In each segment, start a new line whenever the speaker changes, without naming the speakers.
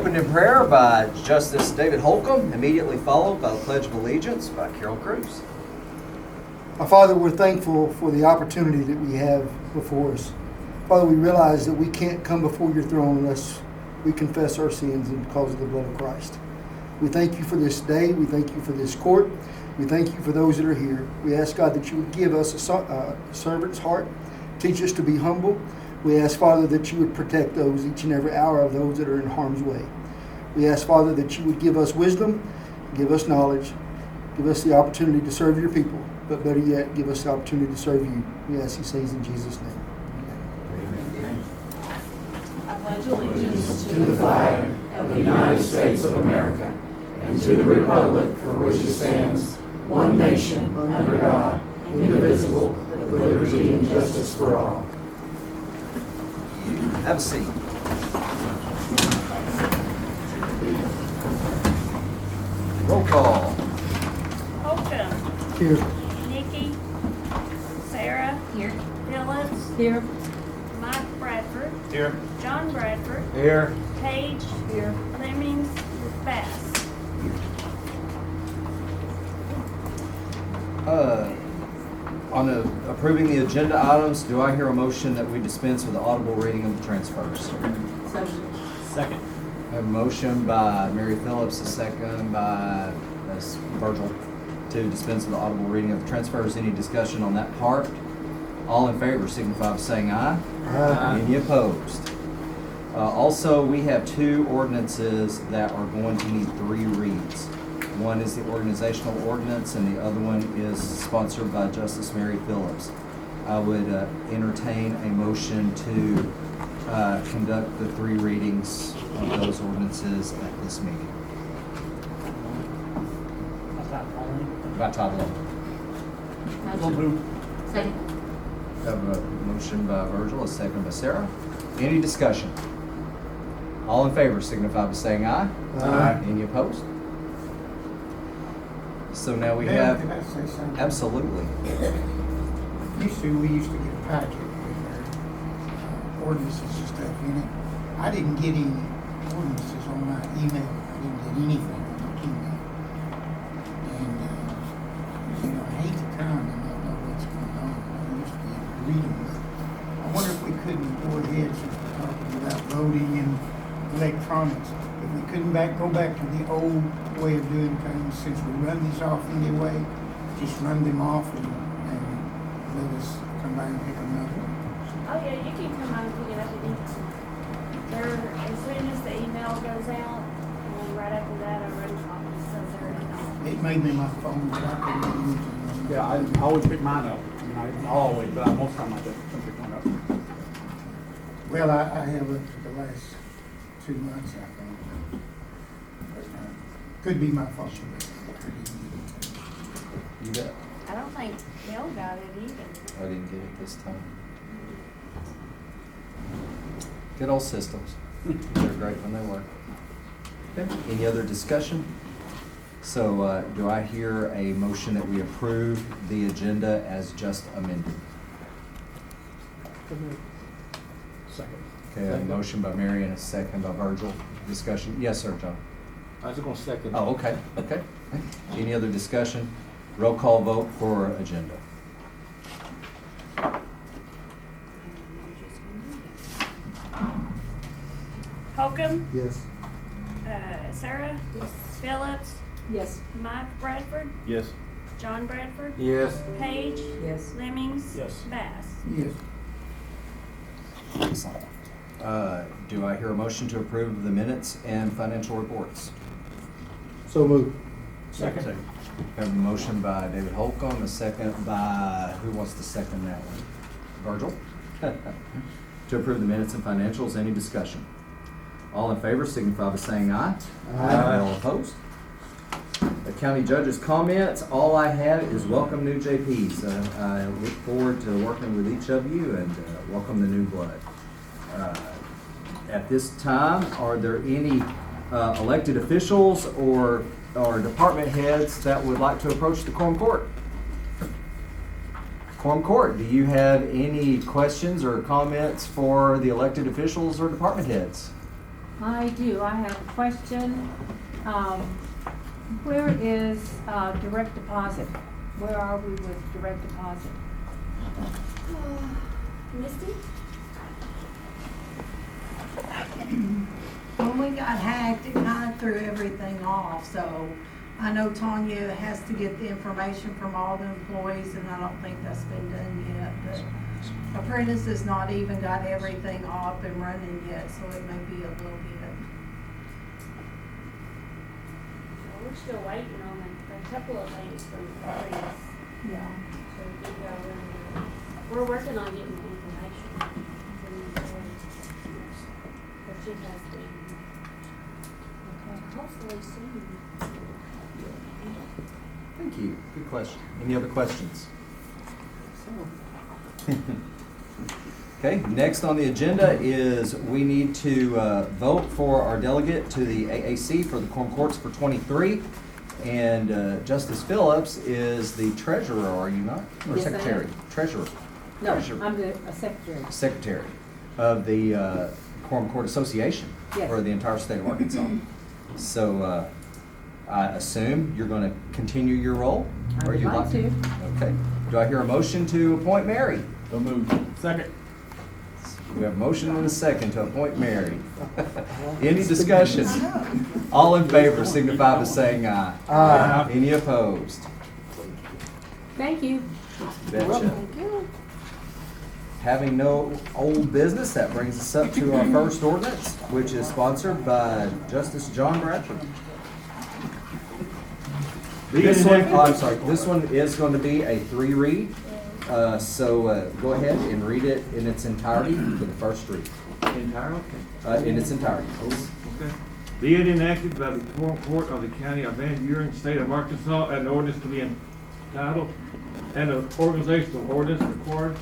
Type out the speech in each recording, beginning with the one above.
opened in prayer by Justice David Holcomb, immediately followed by the Pledge of Allegiance by Carol Cruz.
Our Father, we're thankful for the opportunity that we have before us. Father, we realize that we can't come before your throne unless we confess our sins and because of the blood of Christ. We thank you for this day. We thank you for this court. We thank you for those that are here. We ask, God, that you would give us a servant's heart. Teach us to be humble. We ask, Father, that you would protect those each and every hour of those that are in harm's way. We ask, Father, that you would give us wisdom, give us knowledge, give us the opportunity to serve your people, but better yet, give us the opportunity to serve you. We ask these things in Jesus' name.
Amen. I pledge allegiance to the flag of the United States of America and to the republic for which it stands, one nation, under God, indivisible, with liberty and justice for all.
Have a seat. Roll call.
Holcomb.
Here.
Nikki. Sarah.
Here.
Phillips.
Here.
Mike Bradford.
Here.
John Bradford.
Here.
Paige.
Here.
Lemmings. Bass.
On approving the agenda items, do I hear a motion that we dispense with the audible reading of the transfers?
Second.
I have a motion by Mary Phillips, a second by Virgil to dispense with the audible reading of the transfers. Any discussion on that part? All in favor signify by saying aye.
Aye.
Any opposed? Also, we have two ordinances that are going to need three reads. One is the organizational ordinance and the other one is sponsored by Justice Mary Phillips. I would entertain a motion to conduct the three readings of those ordinances at this meeting. By title only.
Second.
Have a motion by Virgil, a second by Sarah. Any discussion? All in favor signify by saying aye.
Aye.
Any opposed? So now we
Ma'am,
have,
can I say something?
absolutely.
We used to get a packet with our ordinances and stuff in it. I didn't get any ordinances on my email. I didn't get anything on my email. And, I hate the time and not know what's going on. I used to be able to read them. I wonder if we couldn't go ahead, since we're talking about voting and electronics, if we couldn't go back to the old way of doing things, since we run these off anyway, just run them off and let us come back and pick another one.
Oh yeah, you can come out and pick it up at any time. As soon as the email goes out, and then right after that, I run copies, so they're in all.
It made me my phone, but I couldn't use it.
Yeah, I always pick mine up. Not always, but most of the time I do. I pick mine up.
Well, I have it for the last 2 months, I think. But, could be my fault.
You got,
I don't think Bill got it either.
I didn't get it this time. Good old systems. They're great when they work. Okay. Any other discussion? So do I hear a motion that we approve the agenda as just amended?
Second.
Okay, a motion by Mary and a second by Virgil. Discussion? Yes, sir, John.
I was just gonna second.
Oh, okay, okay. Any other discussion? Roll call vote for agenda.
Holcomb.
Yes.
Sarah. Yes. Phillips.
Yes.
Mike Bradford.
Yes.
John Bradford.
Yes.
Paige.
Yes.
Lemmings.
Yes.
Bass.
Yes.
Excellent. Do I hear a motion to approve the minutes and financial reports?
So moved.
Second.
We have a motion by David Holcomb, a second by, who wants to second that one? Virgil? To approve the minutes and financials, any discussion? All in favor signify by saying aye.
Aye.
All opposed? The county judge's comments, all I have is welcome new JPs. I look forward to working with each of you and welcome the new blood. At this time, are there any elected officials or department heads that would like to approach the Quorum Court? Quorum Court, do you have any questions or comments for the elected officials or department heads?
I do. I have a question. Where is direct deposit? Where are we with direct deposit?
Misty?
When we got hacked, it kind of threw everything off, so I know Tanya has to get the information from all the employees, and I don't think that's been done yet, but Apprentice has not even got everything up and running yet, so it may be a little bit.
We're still waiting on a couple of things from Appropriation.
Yeah.
So we can go in, we're working on getting the information from the employees. But she has been, hopefully soon.
Thank you. Good question. Any other questions? Okay, next on the agenda is we need to vote for our delegate to the AAC for the Quorum Courts for 23. And Justice Phillips is the treasurer, are you not? Or
Yes, I am.
secretary? Treasurer.
No,
Treasurer.
I'm a secretary.
Secretary of the Quorum Court Association
Yes.
for the entire state of Arkansas. So I assume you're going to continue your role?
I
Or
would
you'd
like to.
Okay. Do I hear a motion to appoint Mary?
So moved. Second.
We have a motion and a second to appoint Mary. Any discussion? All in favor signify by saying aye.
Aye.
Any opposed?
Thank you.
Betcha. Having no old business, that brings us up to our first ordinance, which is sponsored by Justice John Bradford. This one, I'm sorry, this one is going to be a 3-read. So go ahead and read it in its entirety for the first read.
Entire, okay.
In its entirety.
Okay. Be it enacted by the Quorum Court of the County of Van Buren, State of Arkansas, an ordinance to be entitled, and an organizational ordinance required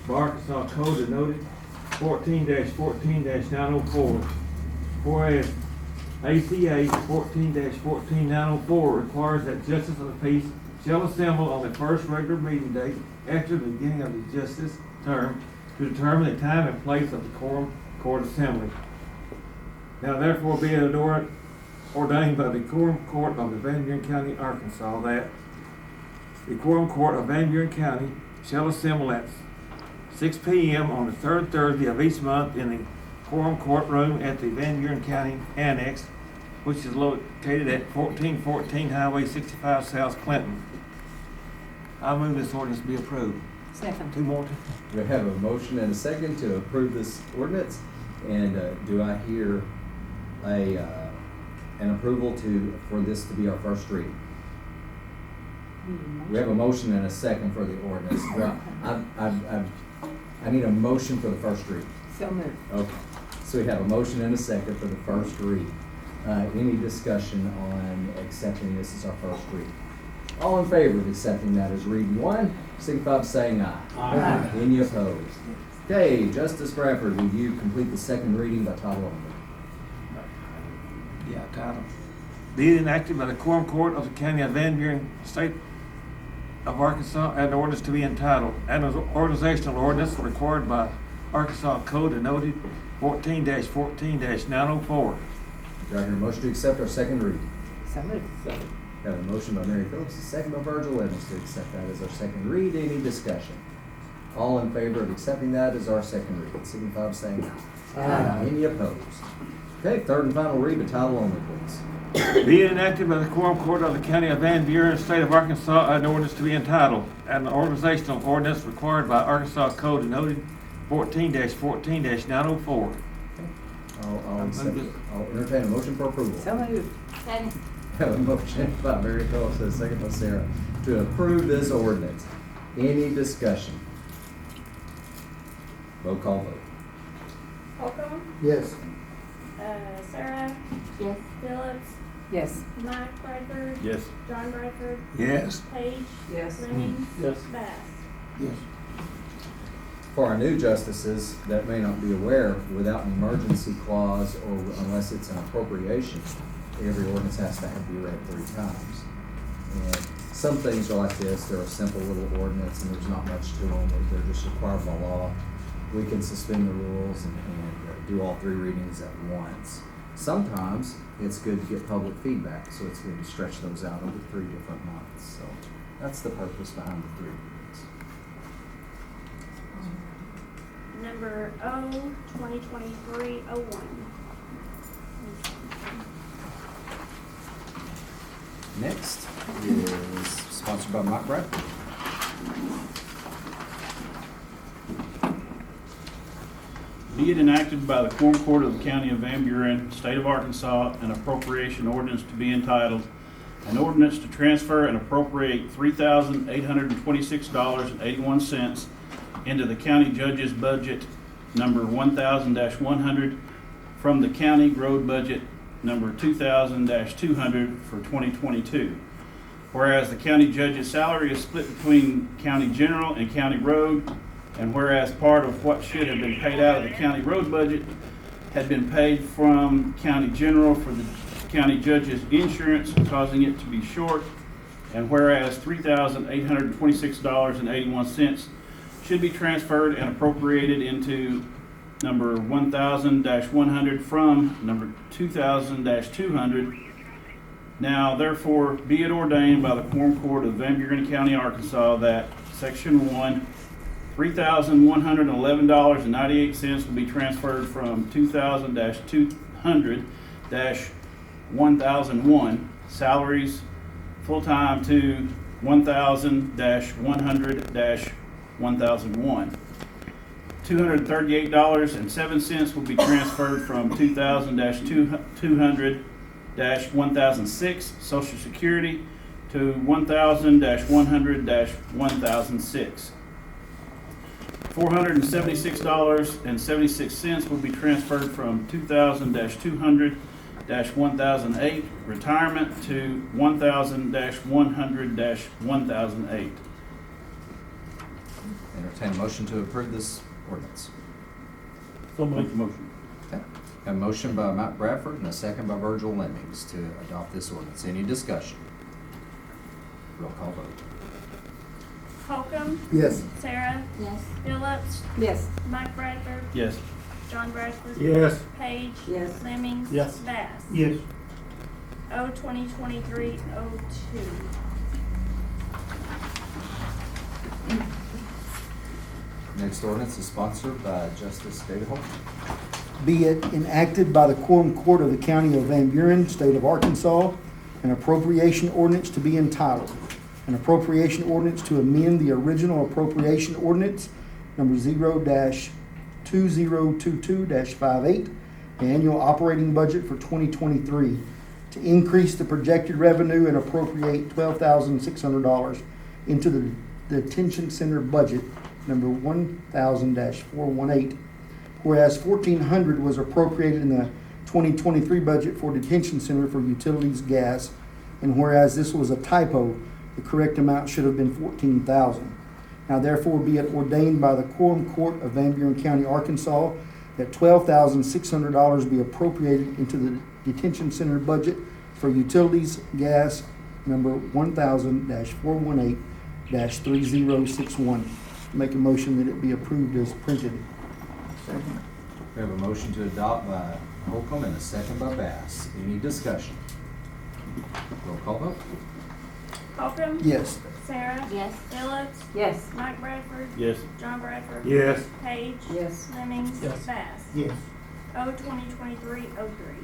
by Arkansas Code denoted 14-14-904. Whereas ACA 14-14904 requires that justice of the peace shall assemble on the first regular meeting date after the beginning of the justice term to determine the time and place of the Quorum Court Assembly. Now therefore be it ordained by the Quorum Court of the Van Buren County, Arkansas, that the Quorum Court of Van Buren County shall assemble at 6 p.m. on the third Thursday of each month in the Quorum Court Room at the Van Buren County Annex, which is located at 1414 Highway 65 South Clinton. I move this ordinance be approved.
Second.
Two more.
We have a motion and a second to approve this ordinance. And do I hear an approval for this to be our first read? We have a motion and a second for the ordinance. I need a motion for the first read.
So moved.
Okay, so we have a motion and a second for the first read. Any discussion on accepting this as our first read? All in favor of accepting that as read one, signify by saying aye.
Aye.
Any opposed? Okay, Justice Bradford, will you complete the second reading by title only?
Yeah, title. Be it enacted by the Quorum Court of the County of Van Buren, State of Arkansas, an ordinance to be entitled, an organizational ordinance required by Arkansas Code denoted 14-14-904.
Do I hear a motion to accept our second reading?
So moved.
Got a motion by Mary Phillips, a second by Virgil Evans to accept that as our second read. Any discussion? All in favor of accepting that as our second read, signify by saying aye.
Aye.
Any opposed? Okay, third and final read by title only, please.
Be it enacted by the Quorum Court of the County of Van Buren, State of Arkansas, an ordinance to be entitled, an organizational ordinance required by Arkansas Code denoted 14-14-904.
I'll entertain a motion for approval.
So moved.
Second.
Have a motion by Mary Phillips and a second by Sarah to approve this ordinance. Any discussion? Roll call vote.
Holcomb?
Yes.
Sarah?
Yes.
Phillips?
Yes.
Mike Bradford?
Yes.
John Bradford?
Yes.
Paige?
Yes.
Lemming?
Yes.
Bass?
Yes.
For our new justices that may not be aware, without an emergency clause or unless it's an appropriation, every ordinance has to be read 3 times. And some things are like this, they're a simple little ordinance and there's not much to them, they're just required by law. we can suspend the rules and do all three readings at once. Sometimes it's good to get public feedback, so it's good to stretch those out over 3 different months. So that's the purpose behind the 3 readings.
Number O, 2023-01.
Next is sponsored by Mike Bradford.
Be it enacted by the Quorum Court of the County of Van Buren, State of Arkansas, an appropriation ordinance to be entitled, an ordinance to transfer and appropriate $3,826.81 into the county judge's budget number 1000-100 from the county road budget number 2000-200 for 2022. Whereas the county judge's salary is split between county general and county road, and whereas part of what should have been paid out of the county road budget had been paid from county general for the county judge's insurance, causing it to be short, and whereas $3,826.81 should be transferred and appropriated into number 1000-100 from number 2000-200. Now therefore be it ordained by the Quorum Court of Van Buren County, Arkansas, that Section 1, $3,111.98 will be transferred from 2000-200-1001 salaries full-time to 1000-100-1001. $238.07 will be transferred from 2000-200-1006 Social Security to 1000-100-1006. $476.76 will be transferred from 2000-200-1008 retirement to 1000-100-1008.
Entertain a motion to approve this ordinance.
So
Make
moved.
the motion.
Okay. A motion by Mike Bradford and a second by Virgil Lemmings to adopt this ordinance. Any discussion? Roll call vote.
Holcomb,
Yes.
Sarah,
Yes.
Phillips,
Yes.
Mike Bradford,
Yes.
John Bradford.
Yes.
Page.
Yes.
Lemmings.
Yes.
Bass.
Yes.
O, 2023-02.
Next ordinance is sponsored by Justice David Holcomb.
Be it enacted by the Quorum Court of the County of Van Buren, State of Arkansas, an appropriation ordinance to be entitled, an appropriation ordinance to amend the original appropriation ordinance number 0-2022-58, the annual operating budget for 2023, to increase the projected revenue and appropriate $12,600 into the Detention Center budget number 1000-418. Whereas $1,400 was appropriated in the 2023 budget for Detention Center for utilities, gas, and whereas this was a typo, the correct amount should have been $14,000. Now therefore be it ordained by the Quorum Court of Van Buren County, Arkansas, that $12,600 be appropriated into the Detention Center budget for utilities, gas, number 1000-418-3061. Make a motion that it be approved as printed.
Second.
We have a motion to adopt by Holcomb and a second by Bass. Any discussion? Roll call vote.
Holcomb.
Yes.
Sarah.
Yes.
Phillips,
Yes.
Mike Bradford,
Yes.
John Bradford.
Yes.
Page.
Yes.
Lemmings.
Yes.
Bass.
Yes.
O, 2023-03.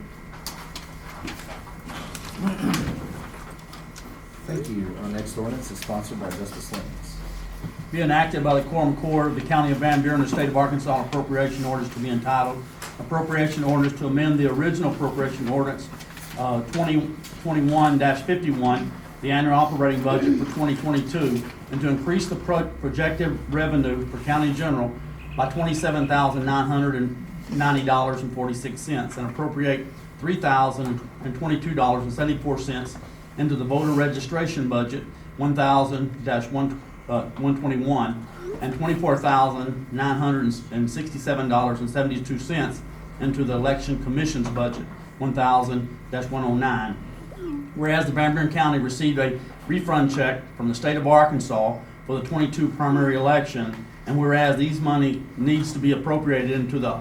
Thank you. Our next ordinance is sponsored by Justice Lemmings.
Be enacted by the Quorum Court of the County of Van Buren, the State of Arkansas, an appropriation ordinance to be entitled, appropriation ordinance to amend the original appropriation ordinance 2021-51, the annual operating budget for 2022, and to increase the projected revenue for county general by $27,990.46 and appropriate $3,022.74 into the voter registration budget 1000-121 and $24,967.72 into the election commission's budget 1000-109. Whereas the Van Buren County received a refund check from the state of Arkansas for the 22 primary election. And whereas these money needs to be appropriated into the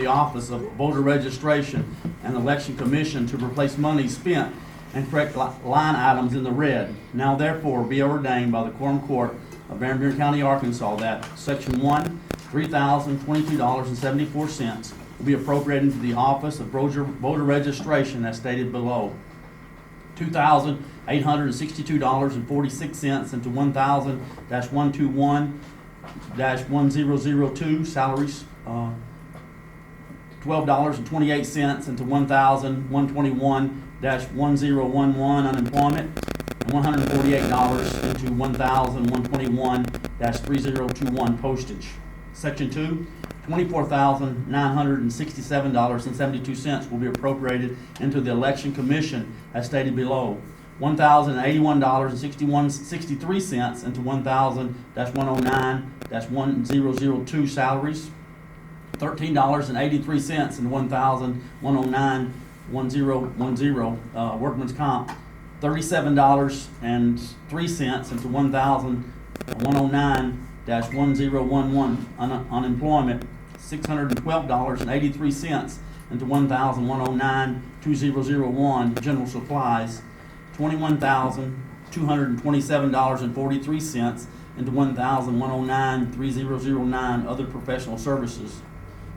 Office of Voter Registration and Election Commission to replace money spent and correct line items in the red. Now therefore be ordained by the Quorum Court of Van Buren County, Arkansas, that Section 1, $3,022.74 will be appropriated into the Office of Voter Registration as stated below. $2,862.46 into 1,000-121-1002 salaries, $12.28 into 1,121-1011 unemployment, and $148 into 1,121-3021 postage. Section 2, $24,967.72 will be appropriated into the Election Commission as stated below. $1,081.63 into 1,000-109-1002 salaries, $13.83 into 1,109-1010 workman's comp, $37.03 into 1,109-1011 unemployment, $612.83 into 1,109-2001 general supplies, $21,227.43 into 1,109-3009 other professional services,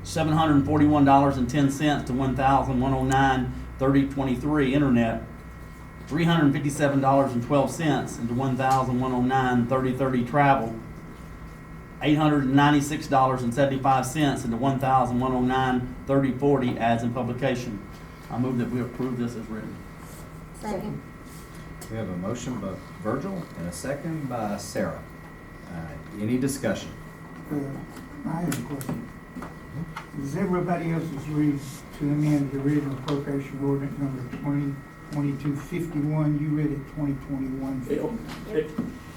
$741.10 to 1,109-3023 internet, $357.12 into 1,109-3030 travel, $896.75 into 1,109-3040 ads and publication. I move that we approve this as written.
Second.
We have a motion by Virgil and a second by Sarah. Any discussion?
I have a question. Is everybody else's read to amend the original appropriation ordinance number 2022-51? You read it 2021.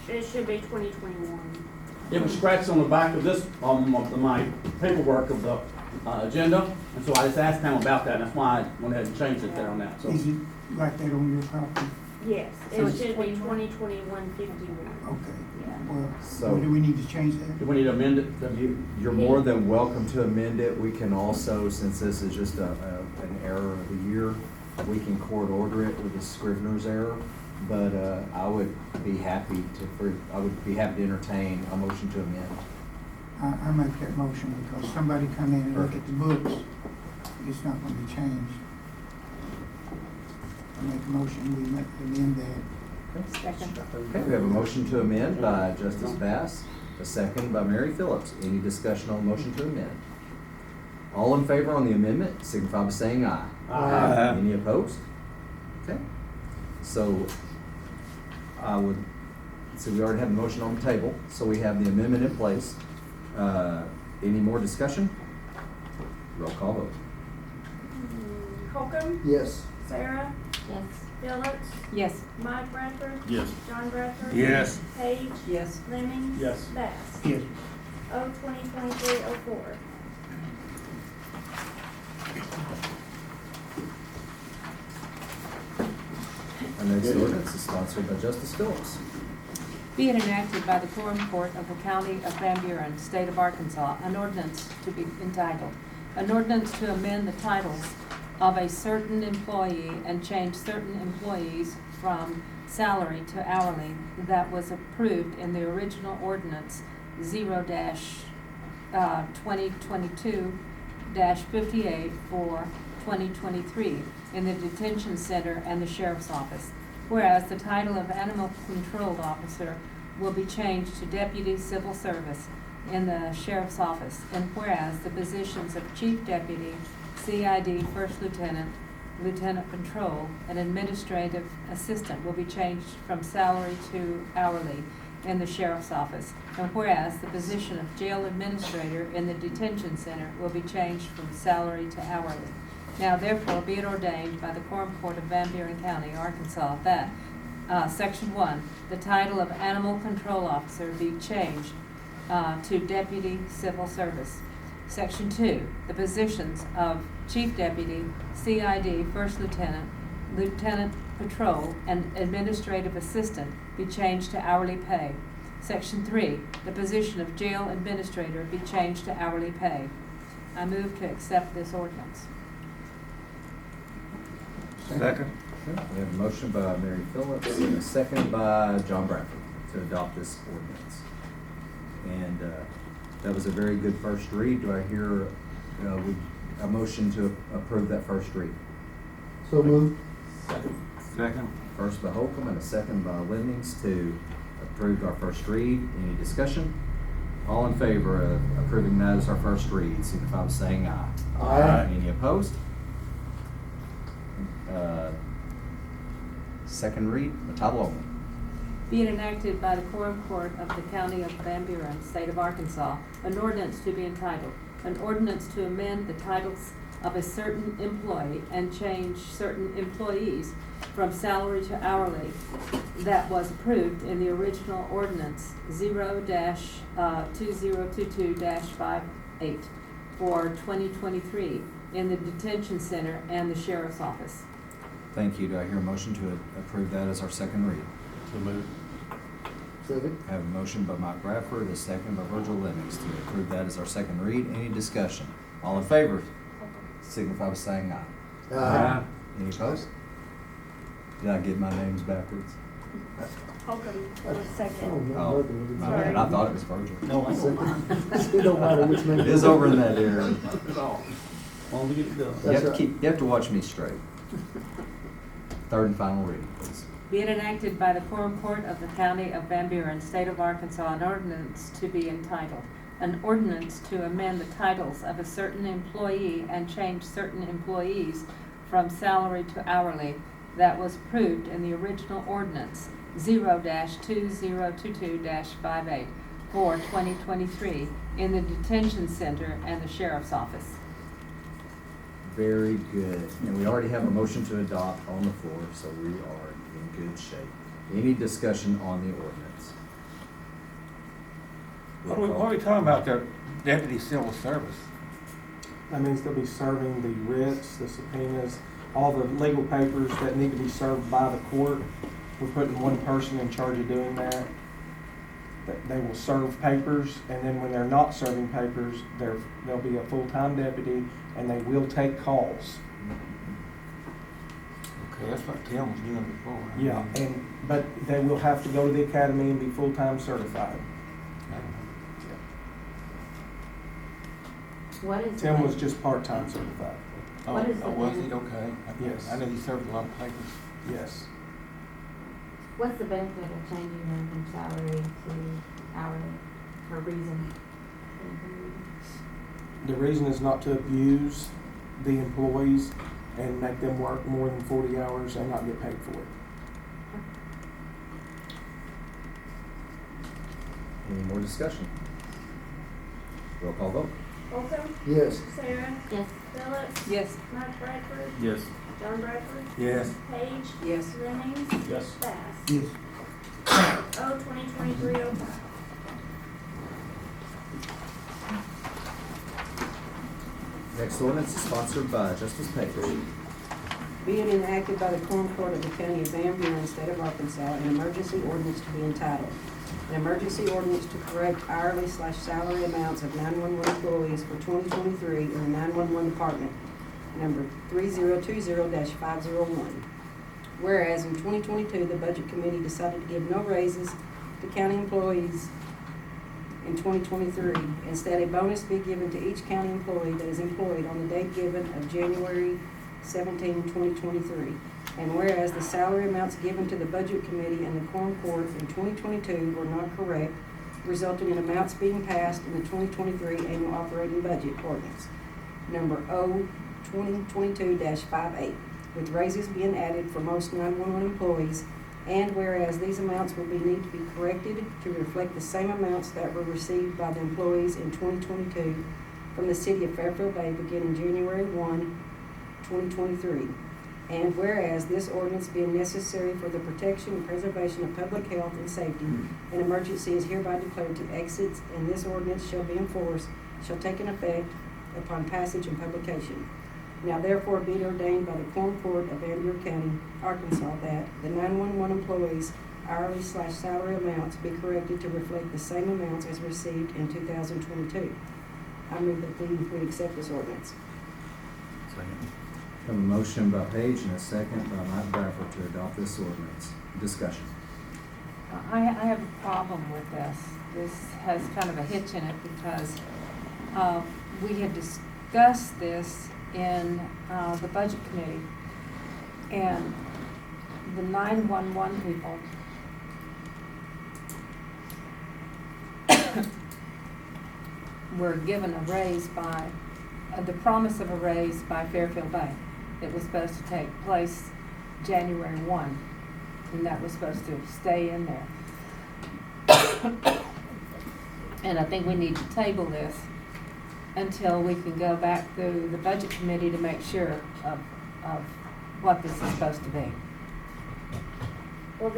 It should be 2021.
It was scratched on the back of this, of my paperwork of the agenda, and so I just asked him about that, and that's why I went ahead and changed it there on that, so.
Is it like that on your copy?
Yes,
So
it
it's
should be
2021.
2021.
Okay.
Yeah.
Well,
So-
do we need to change that?
Do we need to amend it?
You're more than welcome to amend it. We can also, since this is just an error of the year, we can court order it with a Scrivener's error. But I would be happy to entertain a motion to amend.
I make that motion because somebody come in and look at the books, it's not going to be changed. I make a motion, we amend that.
Second.
Okay, we have a motion to amend by Justice Bass, a second by Mary Phillips. Any discussion on the motion to amend? All in favor on the amendment, signify by saying aye.
Aye.
Any opposed? Okay. So I would, so we already have the motion on the table, so we have the amendment in place. Any more discussion? Roll call vote.
Holcomb,
Yes.
Sarah,
Yes.
Phillips,
Yes.
Mike Bradford,
Yes.
John Bradford.
Yes.
Page,
Yes.
Lemming.
Yes.
Bass.
Yes.
2023-04.
Our next ordinance is sponsored by Justice Phillips.
Be it enacted by the Quorum Court of the County of Van Buren, State of Arkansas, an ordinance to be entitled, an ordinance to amend the titles of a certain employee and change certain employees from salary to hourly that was approved in the original ordinance 0-2022-58 for 2023 in the Detention Center and the Sheriff's Office. Whereas the title of Animal Control Officer will be changed to Deputy Civil Service in the Sheriff's Office, and whereas the positions of Chief Deputy, CID First Lieutenant, Lieutenant Patrol, and Administrative Assistant will be changed from salary to hourly in the Sheriff's Office, and whereas the position of Jail Administrator in the Detention Center will be changed from salary to hourly. Now therefore be it ordained by the Quorum Court of Van Buren County, Arkansas, that Section 1, the title of Animal Control Officer be changed to Deputy Civil Service. Section 2, the positions of Chief Deputy, CID First Lieutenant, Lieutenant Patrol, and Administrative Assistant be changed to hourly pay. Section 3, the position of jail administrator be changed to hourly pay. I move to accept this ordinance.
Second.
We have a motion by Mary Phillips and a second by John Bradford to adopt this ordinance. And that was a very good first read. Do I hear a motion to approve that first read?
So moved.
Second.
First by Holcomb and a second by Lennings to approve our first read. Any discussion? All in favor of approving that as our first read, signify by saying aye.
Aye.
Any opposed? Second read, the title only.
Be it enacted by the Quorum Court of the County of Van Buren, State of Arkansas, an ordinance to be entitled, an ordinance to amend the titles of a certain employee and change certain employees from salary to hourly that was approved in the original ordinance 0-2022-58 for 2023 in the Detention Center and the Sheriff's Office.
Thank you. Do I hear a motion to approve that as our second read?
So moved.
Second.
I have a motion by Mike Bradford, a second by Virgil Lennings to approve that as our second read. Any discussion? All in favor, signify by saying aye.
Aye.
Any opposed? Did I get my names backwards?
Holcomb was
Oh,
second.
no,
Oh,
Virgil.
my bad. I thought it was Virgil.
No, I don't mind.
It don't matter which name.
It is over in that area.
Want to get it done.
You
That's right.
you have to watch me straight. Third and final reading, please.
Be it enacted by the Quorum Court of the County of Van Buren, State of Arkansas, an ordinance to be entitled, an ordinance to amend the titles of a certain employee and change certain employees from salary to hourly that was approved in the original ordinance 0-2022-58 for 2023 in the Detention Center and the Sheriff's Office.
Very good. And we already have a motion to adopt on the floor, so we are in good shape. Any discussion on the ordinance?
What are we talking about there, deputy civil service?
That means they'll be serving the writs, the subpoenas, all the legal papers that need to be served by the court. We're putting one person in charge of doing that. That they will serve papers, and then when they're not serving papers, they'll be a full-time deputy, and they will take calls.
Okay, that's what Tim was doing before.
Yeah, but they will have to go to the academy and be full-time certified.
What is
Tim
the
was just part-time certified.
Oh,
What is the
was he?
benefit?
Okay.
Yes.
I know he served a lot of papers.
Yes.
What's the benefit of changing them from salary to hourly, or reason?
The reason is not to abuse the employees and make them work more than 40 hours and not get paid for it.
Any more discussion? Roll call vote.
Holcomb,
Yes.
Sarah,
Yes.
Phillips,
Yes.
Mike Bradford,
Yes.
John Bradford,
Yes.
Page,
Yes.
Lennings,
Yes.
Bass.
Yes.
2023-05.
Next ordinance is sponsored by Justice Page.
Be it enacted by the Quorum Court of the County of Van Buren, State of Arkansas, an emergency ordinance to be entitled, an emergency ordinance to correct hourly/salary amounts of 911 employees for 2023 in the 911 Department, number 3020-501. Whereas in 2022, the Budget Committee decided to give no raises to county employees in 2023. Instead, a bonus be given to each county employee that is employed on the date given of January 17, 2023. And whereas the salary amounts given to the Budget Committee and the Quorum Court in 2022 were not correct, resulting in amounts being passed in the 2023 Annual Operating Budget Ordinance, number O-2022-58, with raises being added for most 911 employees. And whereas these amounts will need to be corrected to reflect the same amounts that were received by the employees in 2022 from the city of Fairfield Bay beginning January 1, 2023. And whereas this ordinance being necessary for the protection and preservation of public health and safety, an emergency is hereby declared to exist, and this ordinance shall be enforced, shall take an effect upon passage and publication. Now therefore be it ordained by the Quorum Court of Van Buren County, Arkansas, that the 911 employees hourly/salary amounts be corrected to reflect the same amounts as received in 2022. I move that we accept this ordinance.
Have a motion by Page and a second by Mike Bradford to adopt this ordinance. Discussion.
I have a problem with this. This has kind of a hitch in it because we had discussed this in the budget committee, and the 911 people were given a raise by, the promise of a raise by Fairfield Bank. It was supposed to take place January 1, and that was supposed to stay in there. And I think we need to table this until we can go back through the budget committee to make sure of what this is supposed to be.
Well,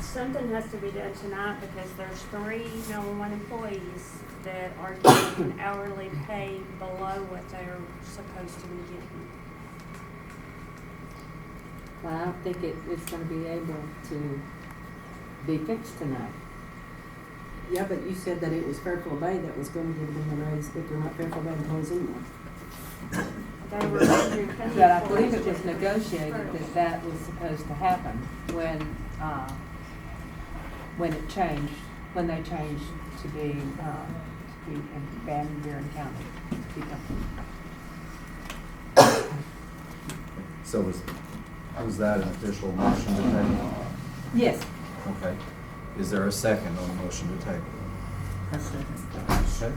something has to be done tonight because there's 3 911 employees that are getting hourly pay below what they're supposed to be getting.
Well, I don't think it's gonna be able to be fixed tonight.
Yeah, but you said that it was Fairfield Bay that was going to give them the raise, but they're not Fairfield Bay employees anymore.
They were Andrew County
But I believe it
employees
was negotiated
first.
that was supposed to happen when it changed, when they changed to be in Buren County.
So was that an official motion to table?
Yes.
Okay. Is there a second on the motion to table? Okay.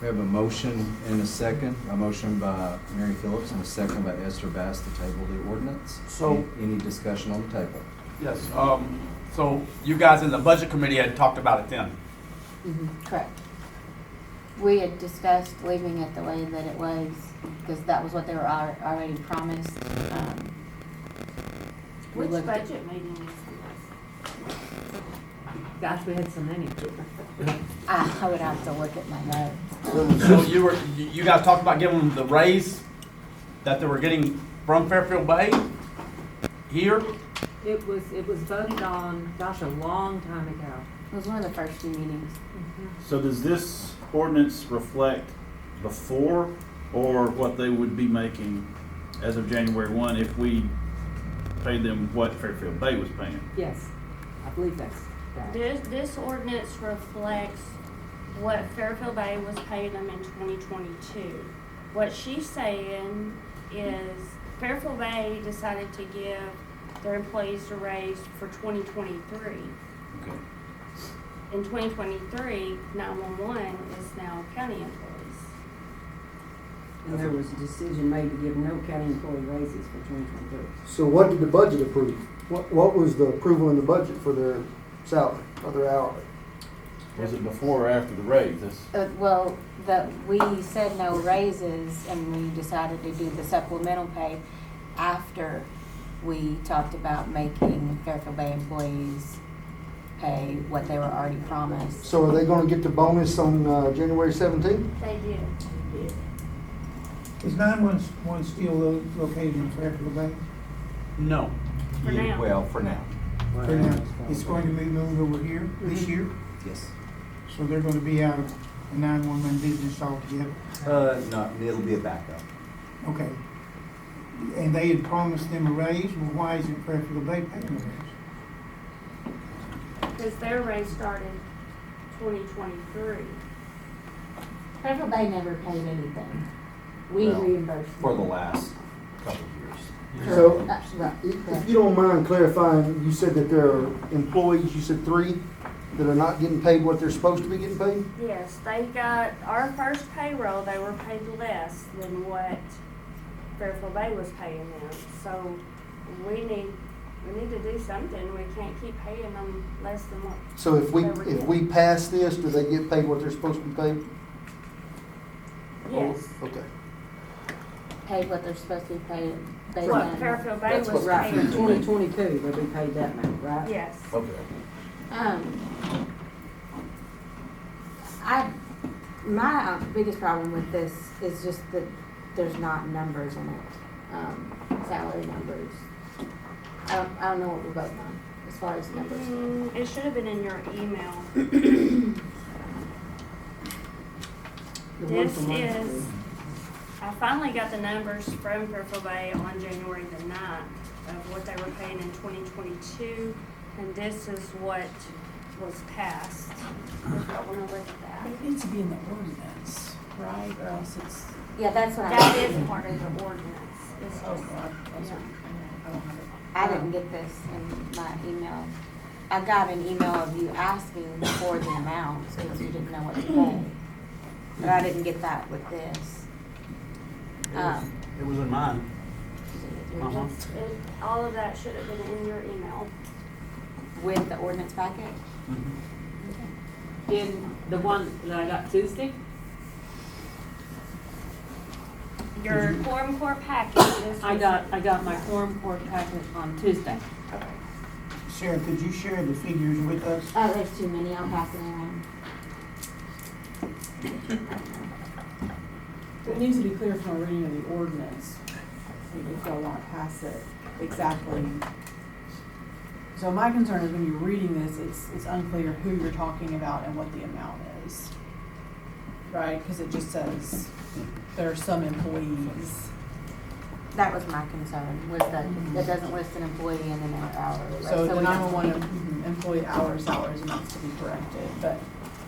We have a motion and a second. A motion by Mary Phillips and a second by Esther Bass to table the ordinance.
So-
Any discussion on the table?
Yes, so you guys in the budget committee had talked about it then?
Correct. We had discussed leaving it the way that it was, because that was what they were already promised. We
Which
looked at-
budget meeting is this?
Gosh, we had so many.
I would have to look at my notes.
So you guys talked about giving them the raise that they were getting from Fairfield Bay here?
It was voted on, gosh, a long time ago.
It was one of the first few meetings.
So does this ordinance reflect before or what they would be making as of January 1 if we paid them what Fairfield Bay was paying?
Yes, I believe that's right.
This ordinance reflects what Fairfield Bay was paying them in 2022. What she's saying is Fairfield Bay decided to give their employees a raise for 2023.
Okay.
In 2023, 911 is now county employees.
And there was a decision made to give no county employee raises for 2023.
So what did the budget approve? What was the approval in the budget for their salary or their hourly?
Was it before or after the raise?
Well, we said no raises, and we decided to do the supplemental pay after we talked about making Fairfield Bay employees pay what they were already promised.
So are they gonna get the bonus on January 17th?
They did.
Is 911 still located in Fairfield Bay?
No.
For now.
Well, for now.
For now, it's going to be moved over here this year,
Yes.
so they're going to be out of the 911 business altogether.
No, it'll be a backup.
Okay. And they had promised them a raise, well, why isn't Fairfield Bay paying a raise?
Because their raise started 2023.
Fairfield Bay never paid anything. We
Well,
reimbursed
For the
them.
last couple of years.
So
That's right.
if you don't mind clarifying, you said that there are employees, you said 3, that are not getting paid what they're supposed to be getting paid?
Yes, they got, our first payroll, they were paid less than what Fairfield Bay was paying them. So we need to do something. We can't keep paying them less than what.
So if
they were getting.
we pass this, do they get paid what they're supposed to be paid?
Yes.
Okay.
Paid what they're supposed to be paid based
What
on.
Fairfield Bay
That's
was
what, right, for
paying.
2022, they'll be paid that amount, right?
Yes.
Okay.
My biggest problem with this is just that there's not numbers in it, salary numbers. I don't know what we're voting on. as far as numbers?
It should have been in your email. This is, I finally got the numbers from Fairfield Bay on January the 9th of what they were paying in 2022, and this is what was passed. If y'all wanna look at that.
It needs to be in the ordinance, right, or else it's,
Yeah, that's what
That is part of the ordinance. It's
oh,
just,
God,
Yeah.
I don't have it.
I didn't get this in my email. I got an email of you asking for the amounts because you didn't know what to pay. But I didn't get that with this.
It was in mine. Uh-huh.
all of that should have been in your email.
With the ordinance packet?
In the one that I got Tuesday?
Your Quorum Court packet is.
I got my Quorum Court packet on Tuesday.
Okay.
Sarah, could you share the figures with us?
There's too many, I'll pass it around.
It needs to be clear from a reading of the ordinance, if y'all want to pass it exactly. So my concern is when you're reading this, it's unclear who you're talking about and what the amount is. Right, because it just says there are some employees.
That was my concern, was that it doesn't list an employee and then their hours.
So the
we don't-
911 employee hours, salaries, amounts to be corrected, but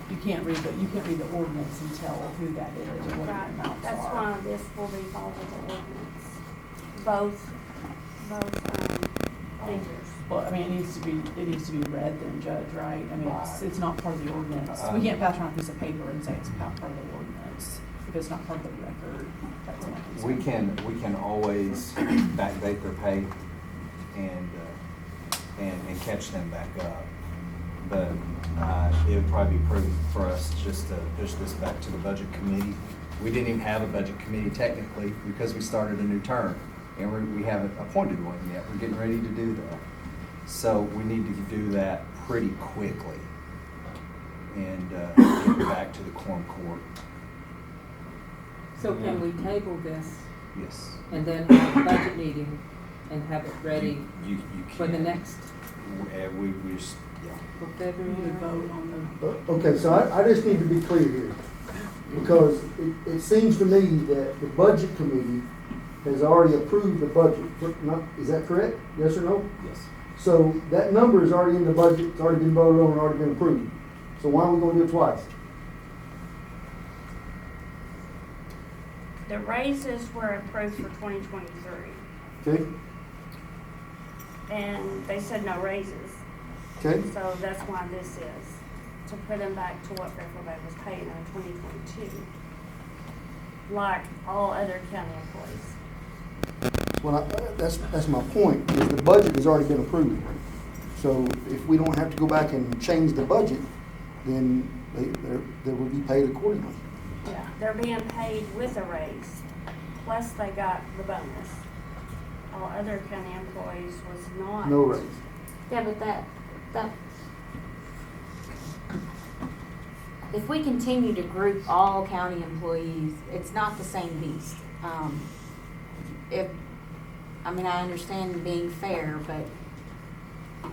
you can't read the ordinance and tell who that is or what the
Right,
amounts
that's
are.
why this will be followed with the ordinance. Both figures.
Well, I mean, it needs to be read then, Judge, right? I mean, it's not part of the ordinance. We can't pass around a piece of paper and say it's not part of the ordinance if it's not part of the record. That's my concern.
We can always backdate their pay and catch them back up. But it would probably be prudent for us just to push this back to the budget committee. We didn't even have a budget committee technically because we started a new term and we haven't appointed one yet. We're getting ready to do that. So we need to do that pretty quickly and get it back to the Quorum Court.
So can we table this
Yes.
and then have a budget meeting and have it ready
You
for the
can.
next,
Yeah.
We need to
February?
vote on
Okay, so I just need to be clear here, because it seems to me that the budget committee has already approved the budget. Is that correct? Yes or no?
Yes.
So that number is already in the budget, it's already been voted on, and already been approved. So why are we gonna do it twice?
The raises were approved for 2023,
Okay,
and they said no raises.
okay?
So that's why this is, to put them back to what Fairfield Bay was paying in 2022, like all other county employees.
Well, that's my point, is the budget has already been approved. So if we don't have to go back and change the budget, then they will be paid accordingly.
Yeah. They're being paid with a raise, plus they got the bonus. All other county employees was not.
No raise.
Yeah, but that, if we continue to group all county employees, it's not the same beast. I understand being fair, but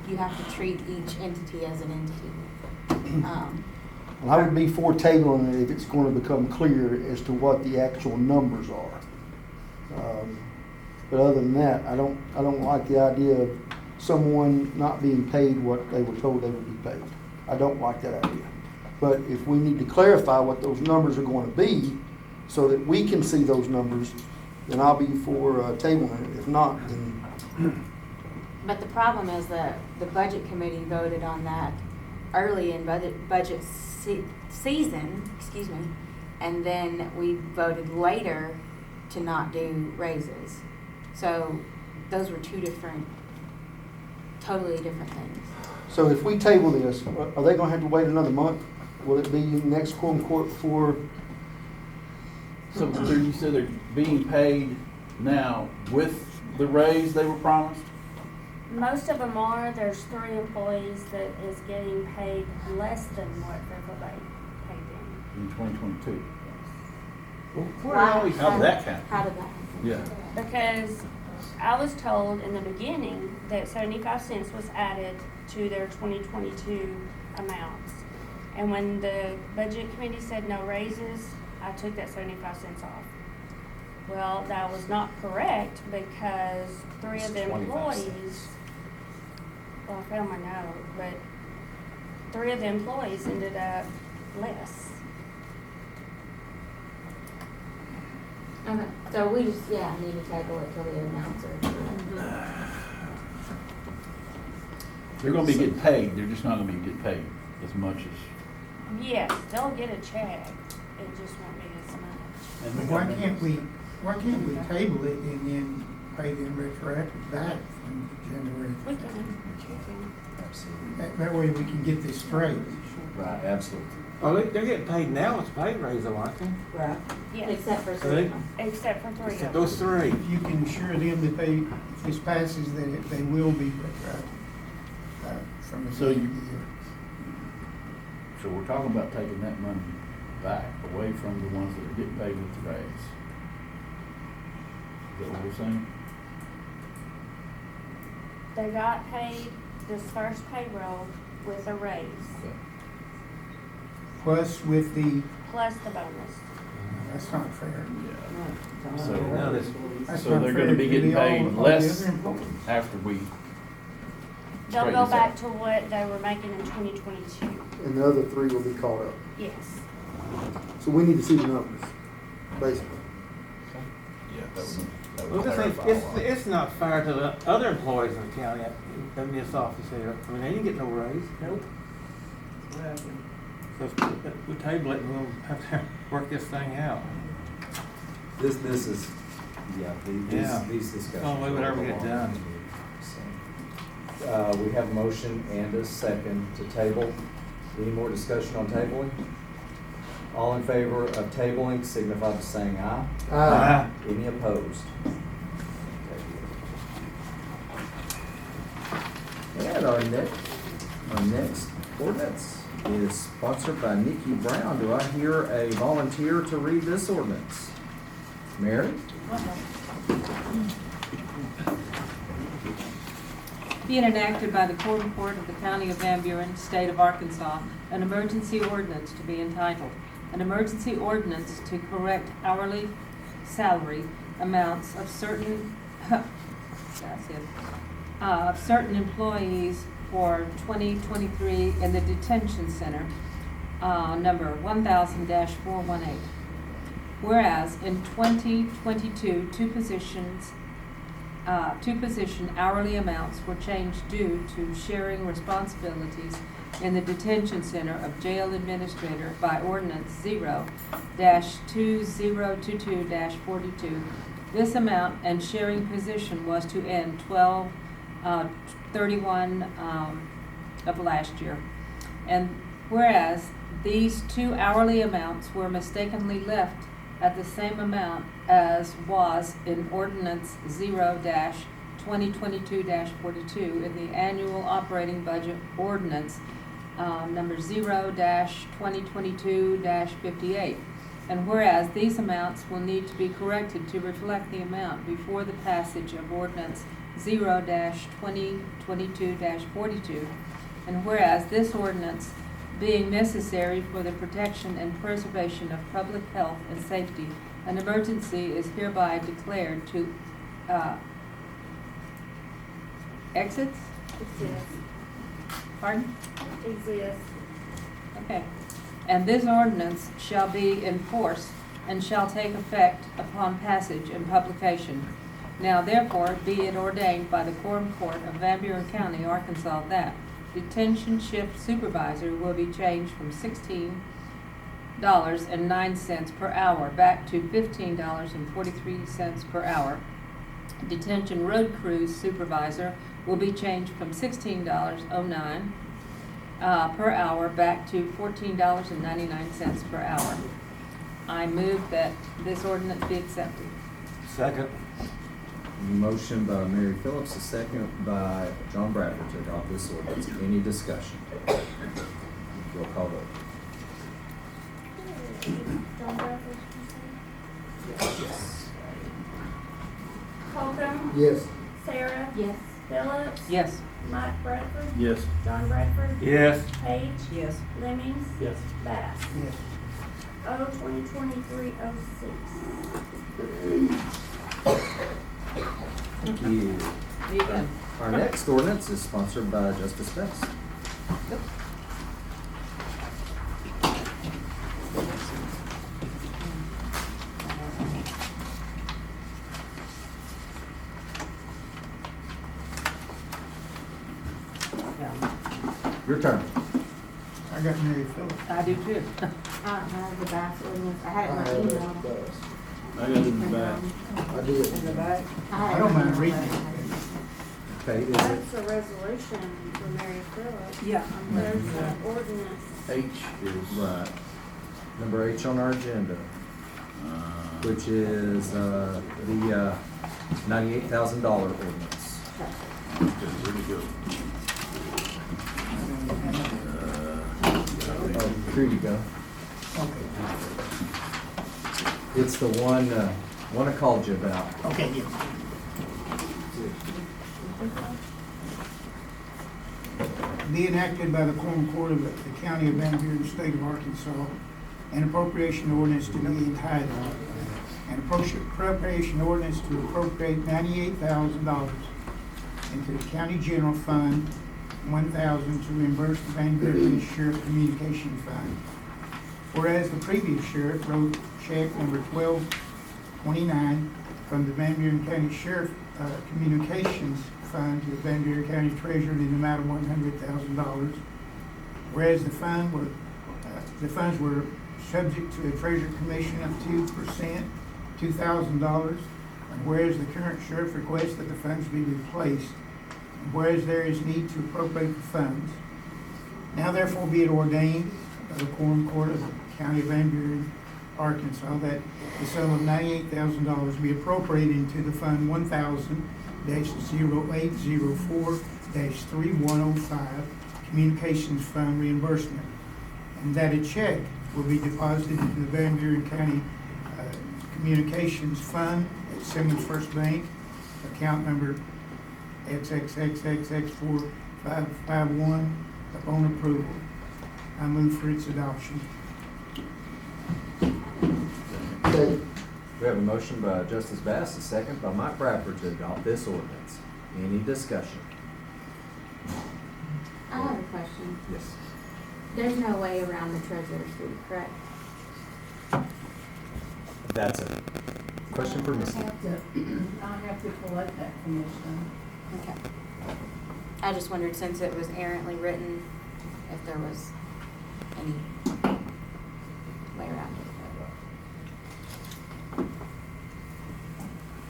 you have to treat each entity as an entity.
Well, I would be for tabling it if it's going to become clear as to what the actual numbers are. But other than that, I don't like the idea of someone not being paid what they were told they would be paid. I don't like that idea. But if we need to clarify what those numbers are going to be so that we can see those numbers, then I'll be for tabling it. If not, then
But the problem is that the budget committee voted on that early in budget season, and then we voted later to not do raises. So those were totally different things.
so if we table this, are they going to have to wait another month? Will it be next Quorum Court before?
So you said they're being paid now with the raise they were promised?
Most of them are. There's 3 employees that is getting paid less than what Fairfield Bay paid them.
In 2022?
How
How did that happen?
How did that happen?
Yeah.
Because I was told in the beginning that 75 cents was added to their 2022 amounts. And when the budget committee said no raises, I took that 75 cents off. Well, that was not correct because 3 of the
25
employees,
cents.
well, I found my note, but 3 of the employees ended up less.
Okay, so we just, need to table it till the amounts are correct.
They're gonna be getting paid, they're just not gonna be getting paid as much as.
Yes, they'll get a check, it just won't be as much.
And
Why can't we table it and then pay them retroactive back from January?
We can.
Absolutely.
That way we can get this straight.
Right, absolutely.
Oh, they're getting paid now, it's pay raise, though, aren't they?
Right.
Yes,
Except for
See?
3 of them.
except for 3 of them.
Those 3.
If you can assure them that if this passes, that they will be retroactive from the
So
beginning
you-
of the year.
So we're talking about taking that money back, away from the ones that are getting paid with the raise. Is that what we're saying?
They got paid this first payroll with a raise,
Okay.
Plus with the,
plus the bonus.
that's not fair.
Yeah.
So-
No, this-
That's
So
not
they're
fair
gonna be
to
getting
all-
paid
all the
less
other employees.
after we.
They'll
Straighten
go
this
back
out.
to what they were making in 2022.
And the other 3 will be caught up.
Yes.
So we need to see the numbers, basically.
Yeah, that
Well,
would
this
clarify
ain't,
a lot.
it's not fair to the other employees in the county, in this office here. I mean, they didn't get no raise.
Nope.
So if we table it, and we'll have to work this thing out.
This is,
Yeah.
these discussions.
Oh, we would ever
will
get
go on.
done.
So, we have a motion and a second to table. Any more discussion on tabling? All in favor of tabling signify by saying aye.
Aye.
Any opposed? And our next ordinance is sponsored by Nikki Brown. Do I hear a volunteer to read this ordinance? Mary?
Be it enacted by the Quorum Court of the County of Van Buren, State of Arkansas, an emergency ordinance to be entitled, an emergency ordinance to correct hourly salary amounts of certain, of certain employees for 2023 in the Detention Center, number 1000-418. Whereas in 2022, two position hourly amounts were changed due to sharing responsibilities in the Detention Center of Jail Administrator by Ordinance 0-2022-42. This amount and sharing position was to end 12/31 of last year. And whereas these 2 hourly amounts were mistakenly left at the same amount as was in Ordinance 0-2022-42 in the annual operating budget ordinance number 0-2022-58. And whereas these amounts will need to be corrected to reflect the amount before the passage of Ordinance 0-2022-42. And whereas this ordinance, being necessary for the protection and preservation of public health and safety, an emergency is hereby declared to exits?
Exists.
Pardon?
Exists.
Okay. And this ordinance shall be in force and shall take effect upon passage and publication. Now therefore be it ordained by the Quorum Court of Van Buren County, Arkansas, that detention shift supervisor will be changed from $16.09 per hour back to $15.43 per hour. Detention road crew supervisor will be changed from $16.09 per hour back to $14.99 per hour. I move that this ordinance be accepted.
Second.
Motion by Mary Phillips, a second by John Bradford to adopt this ordinance. Any discussion? Roll call vote.
John Bradford,
Yes.
Holcomb,
Yes.
Sarah,
Yes.
Phillips,
Yes.
Mike Bradford,
Yes.
John Bradford,
Yes.
Page,
Yes.
Lemmings,
Yes.
Bass.
Yes.
O 2023-06.
Thank you.
You go.
Our next ordinance is sponsored by Justice Best. Your turn.
I got Mary Phillips.
I do too.
I have the Bass ordinance. I had it in my email.
I got it in the back.
I did.
In the back.
I don't mind reading it.
Okay, is it,
That's a resolution for Mary Phillips.
Yeah.
There's an ordinance.
H is,
right, number H on our agenda, which is, the $98,000 ordinance.
where'd it go?
Oh, here you go.
Okay.
It's the one I called you about.
Okay, yeah. Be enacted by the Quorum Court of the County of Van Buren, State of Arkansas, an appropriation ordinance to be entitled, an appropriation ordinance to appropriate $98,000 into the County General Fund, $1,000 to reimburse the Van Buren Sheriff Communication Fund. Whereas the previous sheriff wrote check number 1229 from the Van Buren County Sheriff Communications Fund to the Van Buren County Treasurer in the amount of $100,000. Whereas the funds were subject to a Treasurer Commission of 2%, $2,000. And whereas the current sheriff requests that the funds be replaced, and whereas there is need to appropriate the funds, now therefore be it ordained by the Quorum Court of the County of Van Buren, Arkansas, that the sum of $98,000 be appropriated into the Fund 1000-0804-3105 Communications Fund Reimbursement, and that a check will be deposited in the Van Buren County Communications Fund at Simmons First Bank, account number XXXXX4551, upon approval. I move for its adoption.
We have a motion by Justice Bass, a second by Mike Bradford to adopt this ordinance. Any discussion?
I have a question.
Yes.
There's no way around the treasurer's fee, correct?
That's a question for Missy.
I have to collect that commission.
Okay. I just wondered, since it was errantly written, if there was any way around it.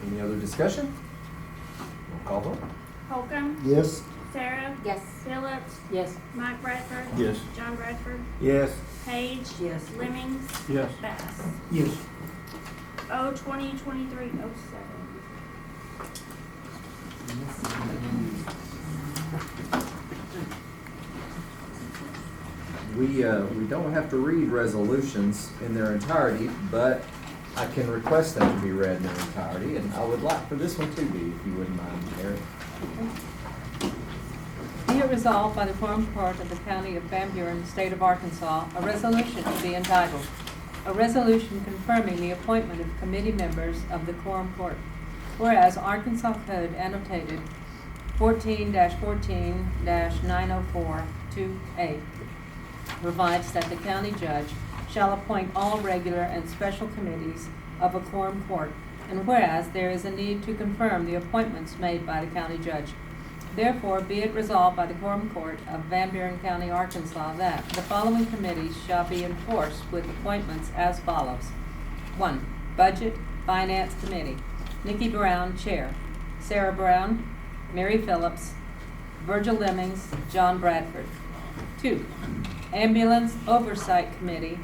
Any other discussion? Roll call vote.
Holcomb,
Yes.
Sarah,
Yes.
Phillips,
Yes.
Mike Bradford,
Yes.
John Bradford,
Yes.
Page,
Yes.
Lemmings,
Yes.
Bass.
Yes.
O 2023-07.
We don't have to read resolutions in their entirety, but I can request them to be read in their entirety, and I would like for this one to be, if you wouldn't mind, Mary.
Be it resolved by the Quorum Court of the County of Van Buren, State of Arkansas, a resolution to be entitled, a resolution confirming the appointment of committee members of the Quorum Court. Whereas Arkansas Code annotated 14-14-9042A provides that the county judge shall appoint all regular and special committees of a quorum court, and whereas there is a need to confirm the appointments made by the county judge. Therefore, be it resolved by the Quorum Court of Van Buren County, Arkansas, that the following committees shall be enforced with appointments as follows. 1. Budget Finance Committee. Nikki Brown, Chair. Sarah Brown, Mary Phillips, Virgil Lemmings, John Bradford. 2. Ambulance Oversight Committee,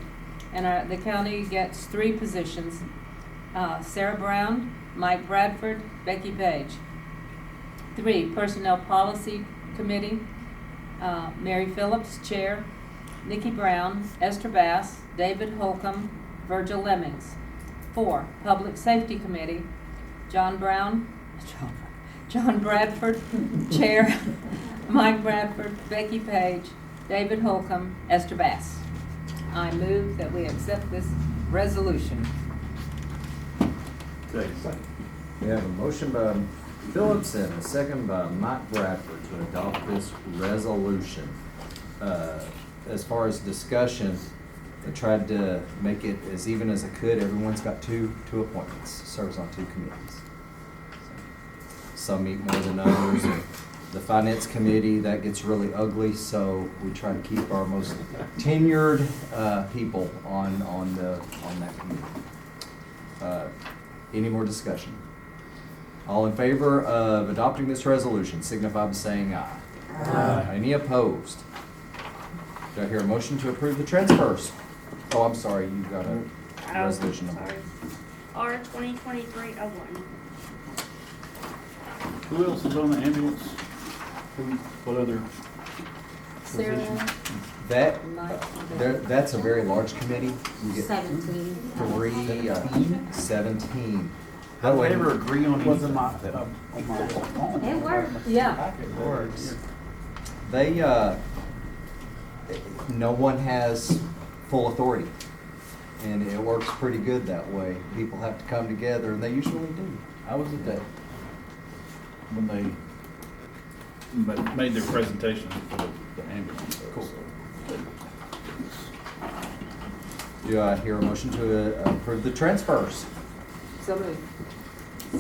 and the county gets 3 positions. Sarah Brown, Mike Bradford, Becky Page. 3. Personnel Policy Committee, Mary Phillips, Chair, Nikki Brown, Esther Bass, David Holcomb, Virgil Lemmings. 4. Public Safety Committee, John John Bradford, Chair, Mike Bradford, Becky Page, David Holcomb, Esther Bass. I move that we accept this resolution.
We have a motion by Phillips and a second by Mike Bradford to adopt this resolution. As far as discussion, I tried to make it as even as I could. Everyone's got two appointments, serves on two committees. Some meet more than others. The finance committee, that gets really ugly, so we try to keep our most tenured people on that committee. Any more discussion? All in favor of adopting this resolution signify by saying aye. Aye. Any opposed? Do I hear a motion to approve the transfers? Oh, I'm sorry, you've got a resolution number.
R 2023-01.
Who else is on the ambulance? What other
Sarah,
positions?
That's a very large committee. We get
17.
17.
How do we ever agree on anything?
It works. Yeah.
It works. They, no one has full authority, and it works pretty good that way. People have to come together, and they usually do.
How was it that when they made their presentation for the ambulance?
Cool. Do I hear a motion to approve the transfers?
So moved.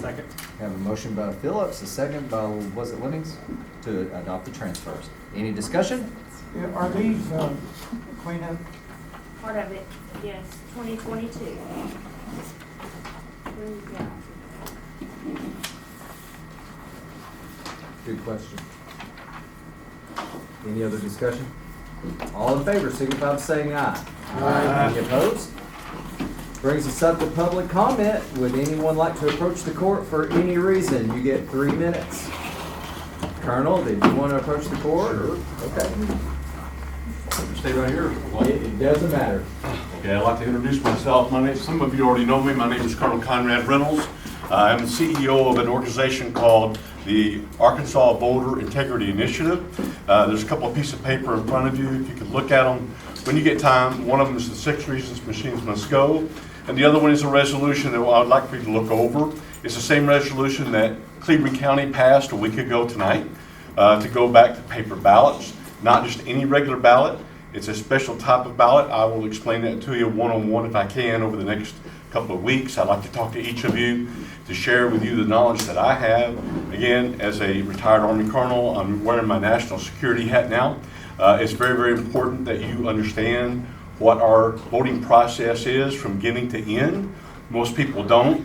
Second.
Have a motion by Phillips, a second by, was it Lemmings, to adopt the transfers. Any discussion?
Yeah, are these cleanup?
Part of it, yes, 2022. Yeah.
Good question. Any other discussion? All in favor, signify by saying aye. Aye. Any opposed? Brings us up to public comment. Would anyone like to approach the court for any reason? You get 3 minutes. Colonel, did you want to approach the court? Sure. Okay.
Stay right here.
It doesn't matter.
Okay, I'd like to introduce myself. Some of you already know me. My name is Colonel Conrad Reynolds. I'm the CEO of an organization called the Arkansas Voter Integrity Initiative. There's a couple of pieces of paper in front of you. If you could look at them when you get time. One of them is the 6 reasons machines must go. And the other one is a resolution that I would like for you to look over. It's the same resolution that Cleveland County passed a week ago tonight to go back to paper ballots, not just any regular ballot. It's a special type of ballot. I will explain that to you one-on-one if I can over the next couple of weeks. I'd like to talk to each of you to share with you the knowledge that I have. Again, as a retired Army Colonel, I'm wearing my national security hat now. It's very, very important that you understand what our voting process is from beginning to end. Most people don't.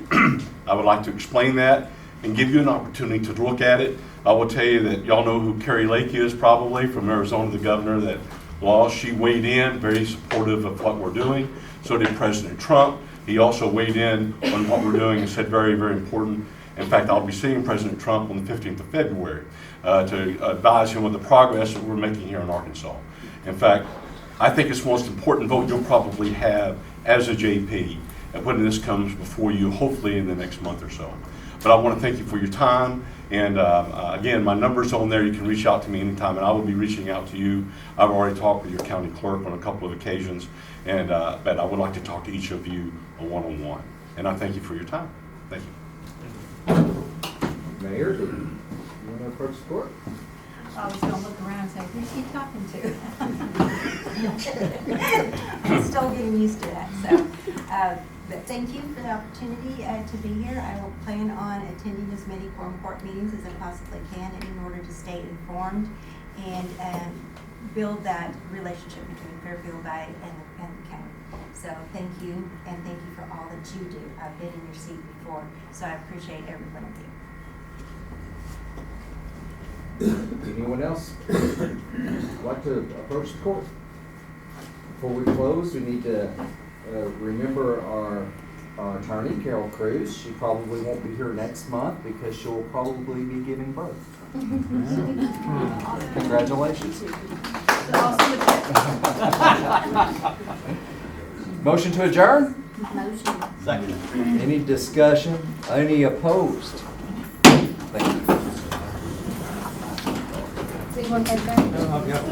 I would like to explain that and give you an opportunity to look at it. I will tell you that y'all know who Carrie Lake is probably from Arizona, the governor that lost. She weighed in, very supportive of what we're doing. So did President Trump. He also weighed in on what we're doing and said very, very important. In fact, I'll be seeing President Trump on the 15th of February to advise him of the progress that we're making here in Arkansas. In fact, I think it's the most important vote you'll probably have as a JP when this comes before you, hopefully in the next month or so. But I want to thank you for your time. And again, my number's on there. You can reach out to me anytime, and I will be reaching out to you. I've already talked with your county clerk on a couple of occasions, and but I would like to talk to each of you one-on-one. And I thank you for your time. Thank you.
Mayor, do you want to approach the court?
I was gonna look around and say, who's he talking to? I'm still getting used to that, so. But thank you for the opportunity to be here. I will plan on attending as many Quorum Court meetings as I possibly can in order to stay informed and build that relationship between Fairfield Bay and the county. So thank you, and thank you for all that you do. I've been in your seat before, so I appreciate every one of you.
Anyone else like to approach the court? Before we close, we need to remember our attorney, Carol Cruz. She probably won't be here next month because she'll probably be giving birth. Congratulations. Motion to adjourn?
Motion.
Second.
Any discussion? Any opposed? Thank you.
You want that back?
I've got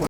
one.